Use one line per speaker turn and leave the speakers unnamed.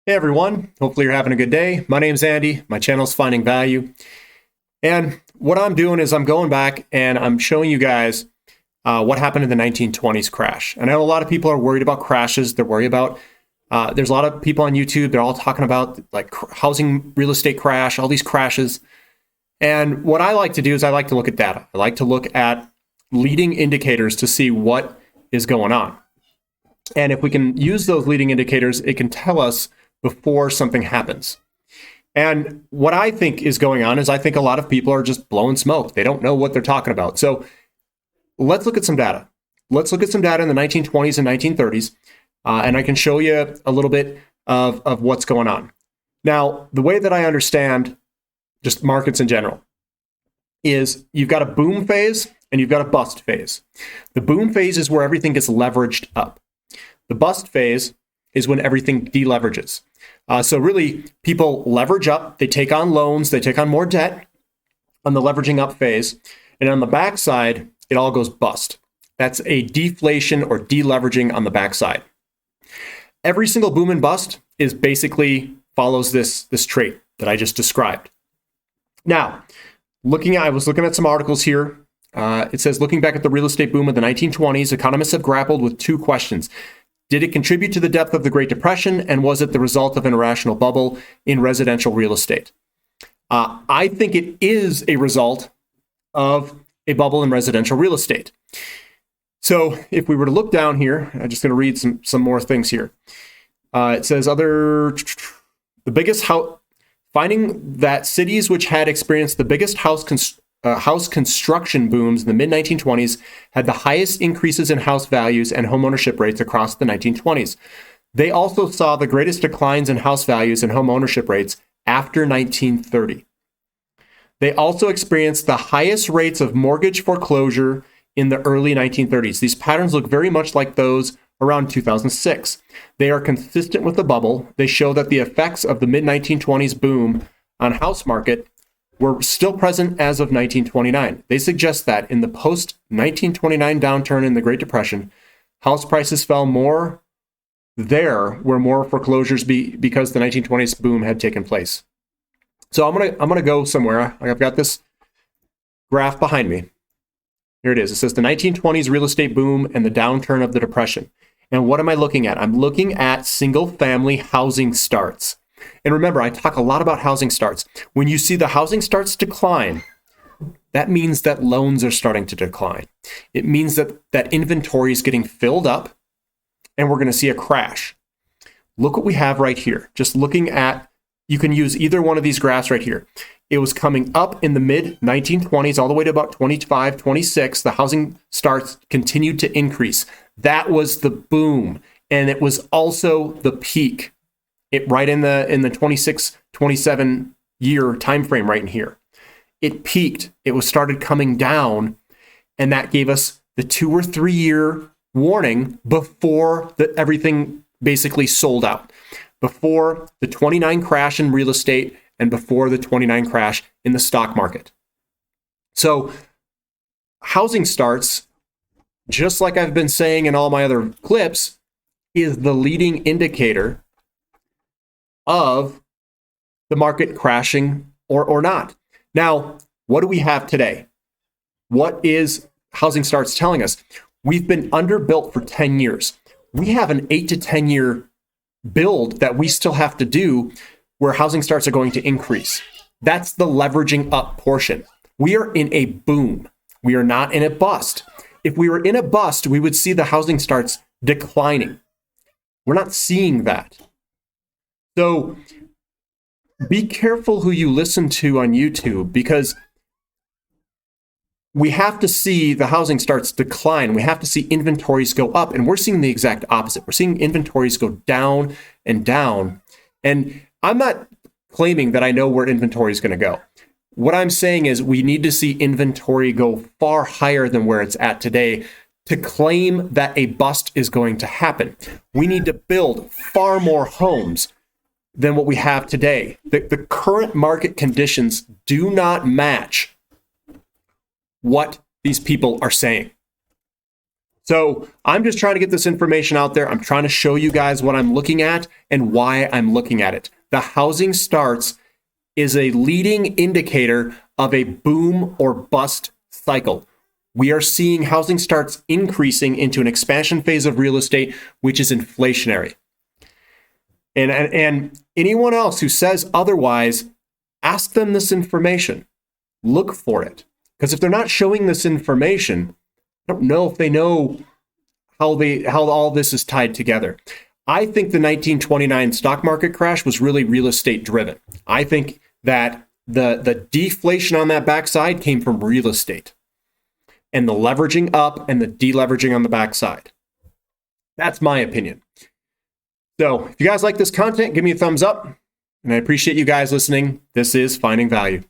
Hey everyone, hopefully you're having a good day. My name's Andy, my channel's Finding Value. And what I'm doing is I'm going back and I'm showing you guys what happened in the 1920s crash. I know a lot of people are worried about crashes. They're worried about, there's a lot of people on YouTube, they're all talking about like housing real estate crash, all these crashes. And what I like to do is I like to look at data. I like to look at leading indicators to see what is going on. And if we can use those leading indicators, it can tell us before something happens. And what I think is going on is I think a lot of people are just blowing smoke. They don't know what they're talking about. So let's look at some data. Let's look at some data in the 1920s and 1930s, and I can show you a little bit of what's going on. Now, the way that I understand just markets in general is you've got a boom phase and you've got a bust phase. The boom phase is where everything gets leveraged up. The bust phase is when everything deleverages. So really, people leverage up, they take on loans, they take on more debt on the leveraging up phase. And on the backside, it all goes bust. That's a deflation or deleveraging on the backside. Every single boom and bust is basically follows this trait that I just described. Now, I was looking at some articles here. It says, looking back at the real estate boom of the 1920s, economists have grappled with two questions. Did it contribute to the depth of the Great Depression, and was it the result of an irrational bubble in residential real estate? I think it is a result of a bubble in residential real estate. So if we were to look down here, I'm just going to read some more things here. It says finding that cities which had experienced the biggest house construction booms in the mid-1920s had the highest increases in house values and homeownership rates across the 1920s. They also saw the greatest declines in house values and homeownership rates after 1930. They also experienced the highest rates of mortgage foreclosure in the early 1930s. These patterns look very much like those around 2006. They are consistent with the bubble. They show that the effects of the mid-1920s boom on house market were still present as of 1929. They suggest that in the post-1929 downturn in the Great Depression, house prices fell more there where more foreclosures because the 1920s boom had taken place. So I'm gonna go somewhere. I've got this graph behind me. Here it is. It says the 1920s real estate boom and the downturn of the Depression. And what am I looking at? I'm looking at single-family housing starts. And remember, I talk a lot about housing starts. When you see the housing starts decline, that means that loans are starting to decline. It means that inventory is getting filled up and we're going to see a crash. Look what we have right here. Just looking at, you can use either one of these graphs right here. It was coming up in the mid-1920s all the way to about 25, 26. The housing starts continued to increase. That was the boom. And it was also the peak. Right in the 26, 27 year time frame right in here. It peaked. It was started coming down, and that gave us the 2 or 3 year warning before everything basically sold out. Before the 29 crash in real estate and before the 29 crash in the stock market. So housing starts, just like I've been saying in all my other clips, is the leading indicator of the market crashing or not. Now, what do we have today? What is housing starts telling us? We've been underbuilt for 10 years. We have an 8 to 10 year build that we still have to do where housing starts are going to increase. That's the leveraging up portion. We are in a boom. We are not in a bust. If we were in a bust, we would see the housing starts declining. We're not seeing that. So be careful who you listen to on YouTube, because we have to see the housing starts decline. We have to see inventories go up, and we're seeing the exact opposite. We're seeing inventories go down and down. And I'm not claiming that I know where inventory is going to go. What I'm saying is we need to see inventory go far higher than where it's at today to claim that a bust is going to happen. We need to build far more homes than what we have today. The current market conditions do not match what these people are saying. So I'm just trying to get this information out there. I'm trying to show you guys what I'm looking at and why I'm looking at it. The housing starts is a leading indicator of a boom or bust cycle. We are seeing housing starts increasing into an expansion phase of real estate, which is inflationary. And anyone else who says otherwise, ask them this information. Look for it. Because if they're not showing this information, I don't know if they know how all this is tied together. I think the 1929 stock market crash was really real estate driven. I think that the deflation on that backside came from real estate and the leveraging up and the deleveraging on the backside. That's my opinion. So if you guys like this content, give me a thumbs up. And I appreciate you guys listening. This is Finding Value.